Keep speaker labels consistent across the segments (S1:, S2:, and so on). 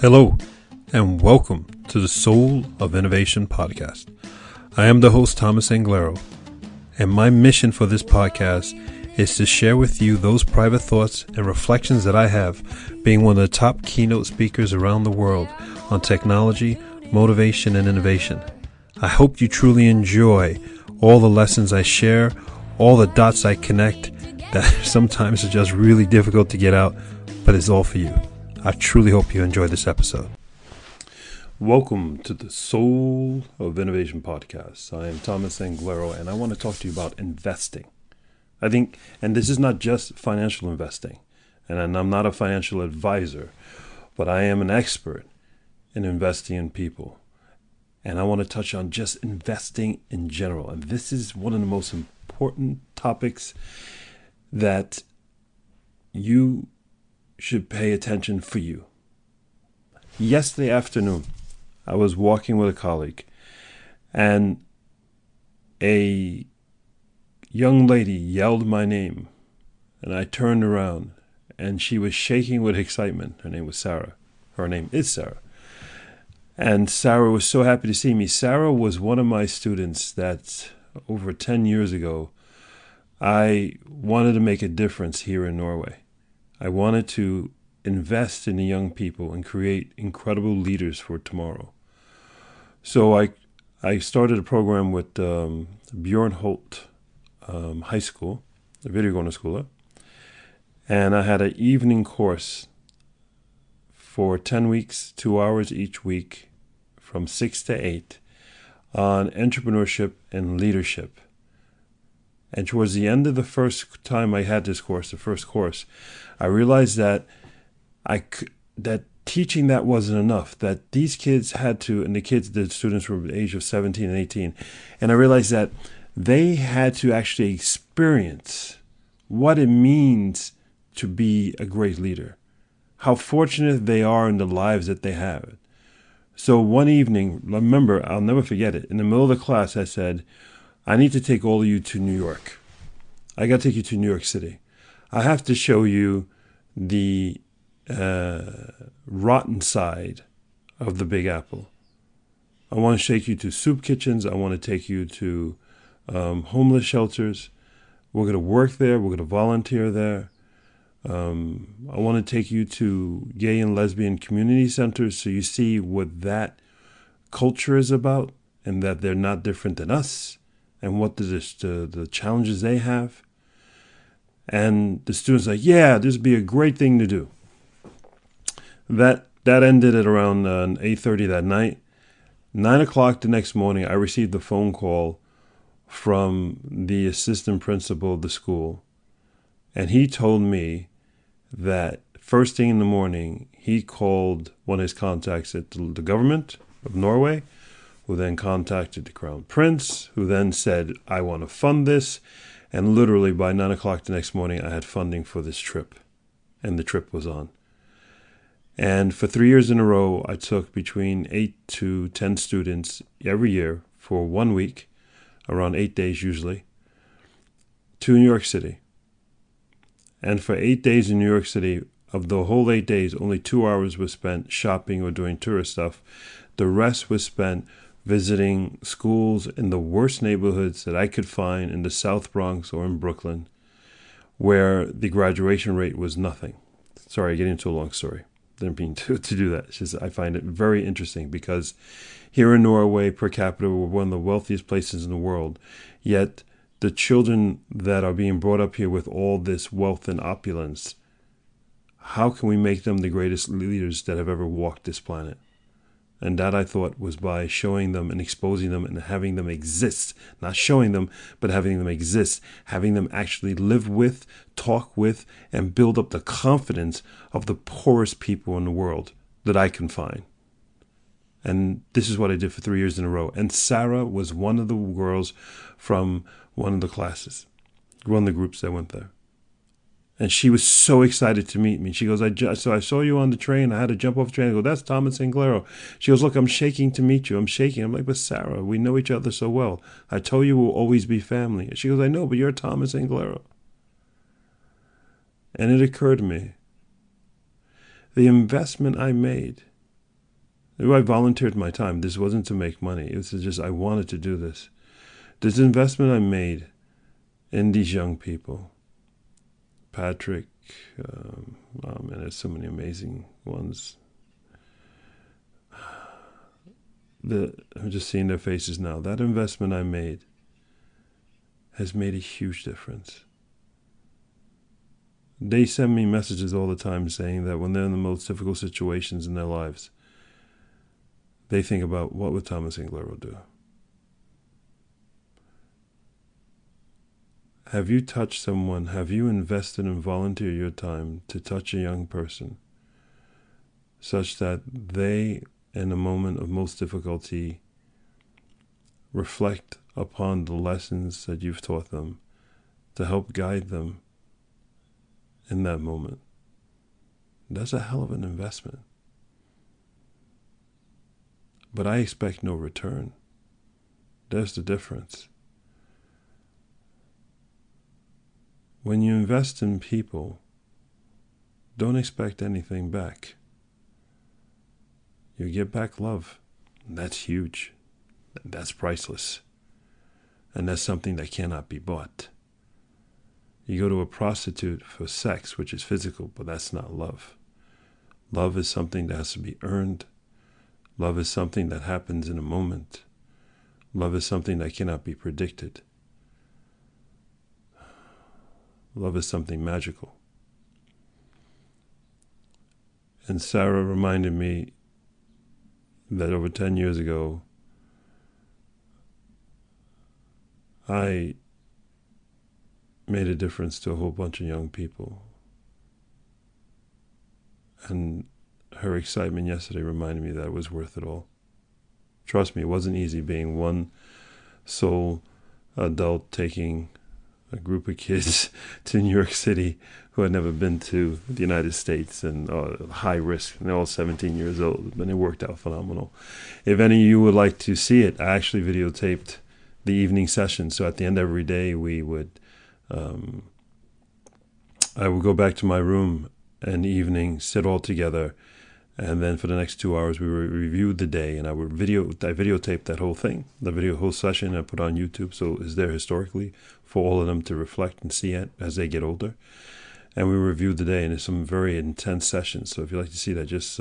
S1: Hello, and welcome to the Soul of Innovation podcast. I am the host, Thomas Anglero, and my mission for this podcast is to share with you those private thoughts and reflections that I have being one of the top keynote speakers around the world on technology, motivation, and innovation. I hope you truly enjoy all the lessons I share, all the dots I connect that sometimes are just really difficult to get out, but it's all for you. I truly hope you enjoy this episode. Welcome to the Soul of Innovation podcast. I am Thomas Anglero, and I want to talk to you about investing. I think, and this is not just financial investing, and I'm not a financial advisor, but I am an expert in investing in people. And I want to touch on just investing in general. And this is one of the most important topics that you should pay attention for you. Yesterday afternoon, I was walking with a colleague, and a young lady yelled my name, and I turned around, and she was shaking with excitement. Her name was Sarah. Her name is Sarah. And Sarah was so happy to see me. Sarah was one of my students that over 10 years ago, I wanted to make a difference here in Norway. I wanted to invest in the young people and create incredible leaders for tomorrow. So I started a program with Bjørn Holt High School, the videregående skole, and I had an evening course for 10 weeks, 2 hours each week, from 6 to 8, on entrepreneurship and leadership. And towards the end of the first time I had this course, the first course, I realized that that teaching that wasn't enough, that these kids had to, and the students were the age of 17 and 18, and I realized that they had to actually experience what it means to be a great leader, how fortunate they are in the lives that they have. So one evening, remember, I'll never forget it, in the middle of the class I said, I need to take all of you to New York. I got to take you to New York City. I have to show you the rotten side of the Big Apple. I want to take you to soup kitchens. I want to take you to homeless shelters. We're going to work there. We're going to volunteer there. I want to take you to gay and lesbian community centers so you see what that culture is about and that they're not different than us and what the challenges they have. And the students are like, yeah, this would be a great thing to do. That ended at around 8:30 that night. 9 o'clock the next morning, I received a phone call from the assistant principal of the school. And he told me that first thing in the morning, he called one of his contacts at the government of Norway, who then contacted the Crown Prince, who then said, I want to fund this. And literally by 9 o'clock the next morning, I had funding for this trip. And the trip was on. And for 3 years in a row, I took between 8 to 10 students every year for 1 week, around 8 days usually, to New York City. And for 8 days in New York City, of the whole 8 days, only 2 hours was spent shopping or doing tourist stuff. The rest was spent visiting schools in the worst neighborhoods that I could find in the South Bronx or in Brooklyn, where the graduation rate was nothing. Sorry, getting into a long story. Didn't mean to do that. It's just, I find it very interesting because here in Norway, per capita, we're one of the wealthiest places in the world. Yet the children that are being brought up here with all this wealth and opulence, how can we make them the greatest leaders that have ever walked this planet? And that, I thought, was by showing them and exposing them and having them exist. Not showing them, but having them exist. Having them actually live with, talk with, and build up the confidence of the poorest people in the world that I can find. And this is what I did for 3 years in a row. And Sarah was one of the girls from one of the classes, one of the groups that went there. And she was so excited to meet me. She goes, so I saw you on the train. I had to jump off the train. I go, that's Thomas Anglero. She goes, look, I'm shaking to meet you. I'm shaking. I'm like, but Sarah, we know each other so well. I told you we'll always be family. She goes, I know, but you're Thomas Anglero. And it occurred to me, the investment I made I volunteered my time. This wasn't to make money. It was just I wanted to do this. This investment I made in these young people, Patrick, man, there's so many amazing ones. I'm just seeing their faces now. That investment I made has made a huge difference. They send me messages all the time saying that when they're in the most difficult situations in their lives, they think about what would Thomas Anglero do. Have you touched someone? Have you invested and volunteered your time to touch a young person such that they, in a moment of most difficulty, reflect upon the lessons that you've taught them to help guide them in that moment? That's a hell of an investment. But I expect no return. There's the difference. When you invest in people, don't expect anything back. You get back love. That's huge. That's priceless. And that's something that cannot be bought. You go to a prostitute for sex, which is physical, but that's not love. Love is something that has to be earned. Love is something that happens in a moment. Love is something that cannot be predicted. Love is something magical. And Sarah reminded me that over 10 years ago, I made a difference to a whole bunch of young people. And her excitement yesterday reminded me that it was worth it all. Trust me, it wasn't easy being one sole adult taking a group of kids to New York City who had never been to the United States and high risk. And they're all 17 years old, but it worked out phenomenal. If any of you would like to see it, I actually videotaped the evening session. So at the end of every day, we would, I would go back to my room in the evening, sit all together, and then for the next 2 hours, we reviewed the day, and I videotaped that whole thing, the whole session, I put on YouTube, so it's there historically for all of them to reflect and see it as they get older. And we reviewed the day, and there's some very intense sessions. So if you'd like to see that, just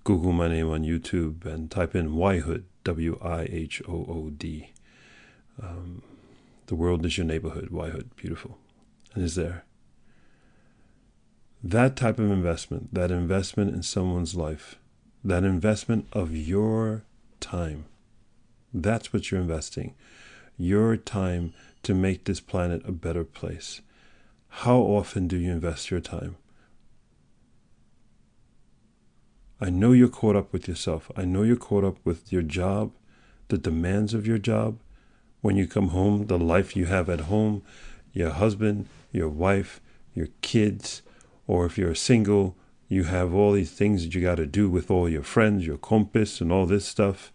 S1: Google my name on YouTube and type in Wyhood, W-I-H-O-O-D. The world is your neighborhood, Wyhood, beautiful, and it's there. That type of investment, that investment in someone's life, that investment of your time, that's what you're investing. Your time to make this planet a better place. How often do you invest your time? I know you're caught up with yourself. I know you're caught up with your job, the demands of your job. When you come home, the life you have at home, your husband, your wife, your kids. Or if you're single, you have all these things that you got to do with all your friends, your compas, and all this stuff.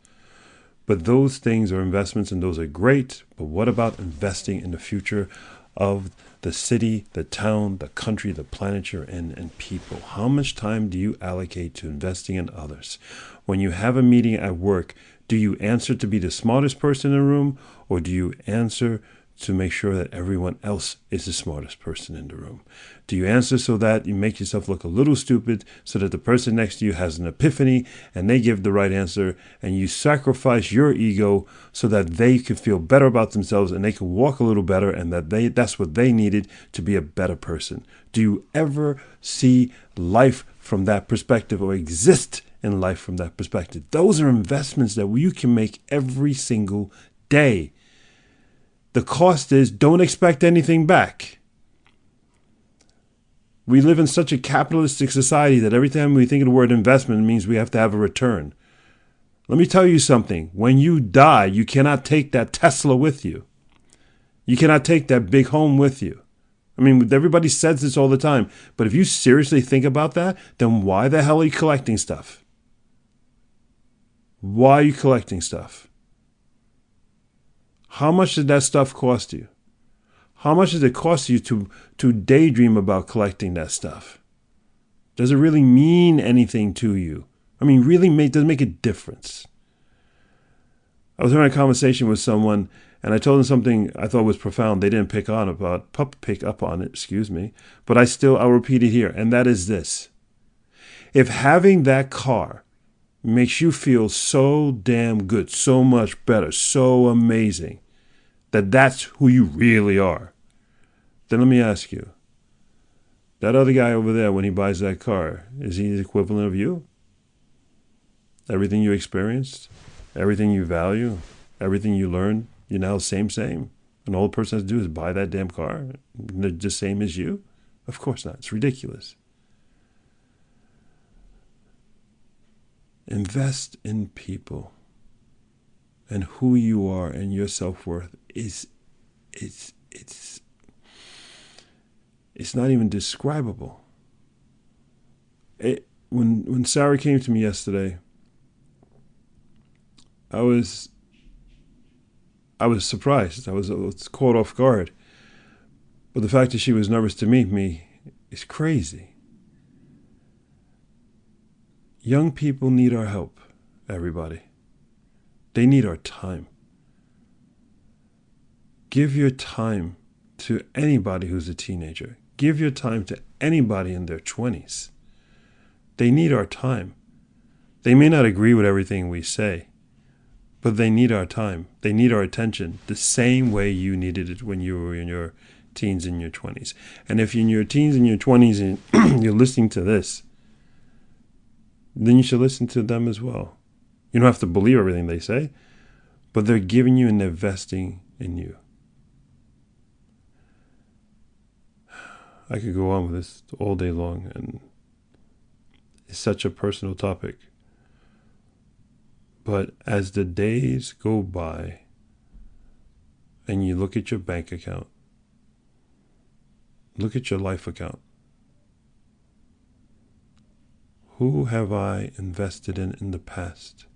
S1: But those things are investments, and those are great. But what about investing in the future of the city, the town, the country, the planet you're in, and people? How much time do you allocate to investing in others? When you have a meeting at work, do you answer to be the smartest person in the room, or do you answer to make sure that everyone else is the smartest person in the room? Do you answer so that you make yourself look a little stupid so that the person next to you has an epiphany and they give the right answer, and you sacrifice your ego so that they could feel better about themselves and they could walk a little better, and that's what they needed to be a better person? Do you ever see life from that perspective, or exist in life from that perspective? Those are investments that you can make every single day. The cost is don't expect anything back. We live in such a capitalistic society that every time we think of the word investment, it means we have to have a return. Let me tell you something. When you die, you cannot take that Tesla with you. You cannot take that big home with you. I mean, everybody says this all the time, but if you seriously think about that, then why the hell are you collecting stuff? Why are you collecting stuff? How much did that stuff cost you? How much does it cost you to daydream about collecting that stuff? Does it really mean anything to you? I mean, does it make a difference? I was having a conversation with someone, and I told them something I thought was profound. They didn't pick up on it, but I'll repeat it here, and that is this. If having that car makes you feel so damn good, so much better, so amazing, that's who you really are, then let me ask you, that other guy over there, when he buys that car, is he the equivalent of you? Everything you experienced, everything you value, everything you learned, you're now same. And all the person has to do is buy that damn car. They're the same as you? Of course not. It's ridiculous. Invest in people. And who you are and your self-worth it's not even describable. When Sarah came to me yesterday, I was surprised. I was caught off guard. But the fact that she was nervous to meet me is crazy. Young people need our help, everybody. They need our time. Give your time to anybody who's a teenager. Give your time to anybody in their 20s. They need our time. They may not agree with everything we say, but they need our time. They need our attention the same way you needed it when you were in your teens and your 20s. And if you're in your teens and your 20s and you're listening to this, then you should listen to them as well. You don't have to believe everything they say, but they're giving you and investing in you. I could go on with this all day long, and it's such a personal topic. But as the days go by and you look at your bank account, look at your life account, who have I invested in the past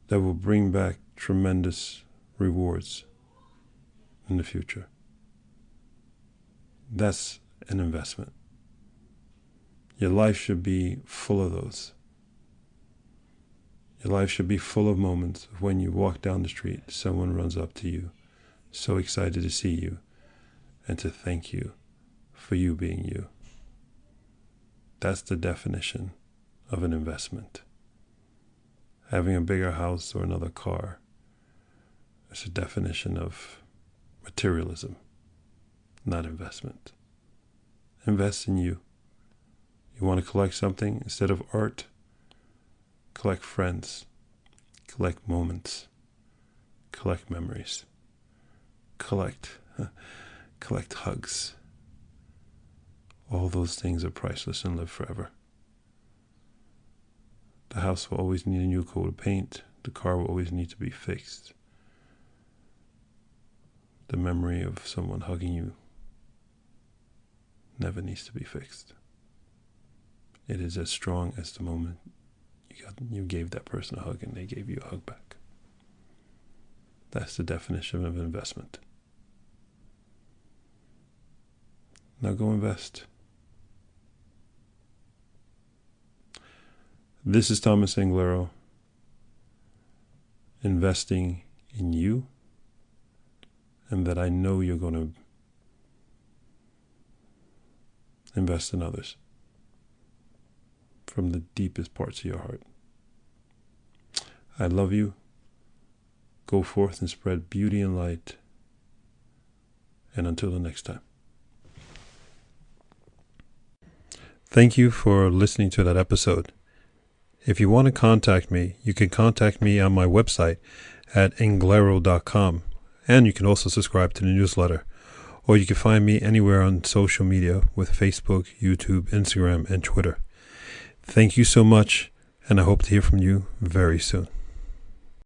S1: that will bring back tremendous rewards in the future? That's an investment. Your life should be full of those. Your life should be full of moments of when you walk down the street, someone runs up to you, so excited to see you, and to thank you for you being you. That's the definition of an investment. Having a bigger house or another car is a definition of materialism, not investment. Invest in you. You want to collect something? Instead of art, collect friends, collect moments, collect memories, collect hugs. All those things are priceless and live forever. The house will always need a new coat of paint. The car will always need to be fixed. The memory of someone hugging you never needs to be fixed. It is as strong as the moment you gave that person a hug and they gave you a hug back. That's the definition of investment. Now go invest. This is Thomas Anglero, investing in you, and that I know you're going to invest in others from the deepest parts of your heart. I love you. Go forth and spread beauty and light. And until the next time. Thank you for listening to that episode. If you want to contact me, you can contact me on my website at anglero.com, and you can also subscribe to the newsletter, or you can find me anywhere on social media with Facebook, YouTube, Instagram, and Twitter. Thank you so much, and I hope to hear from you very soon.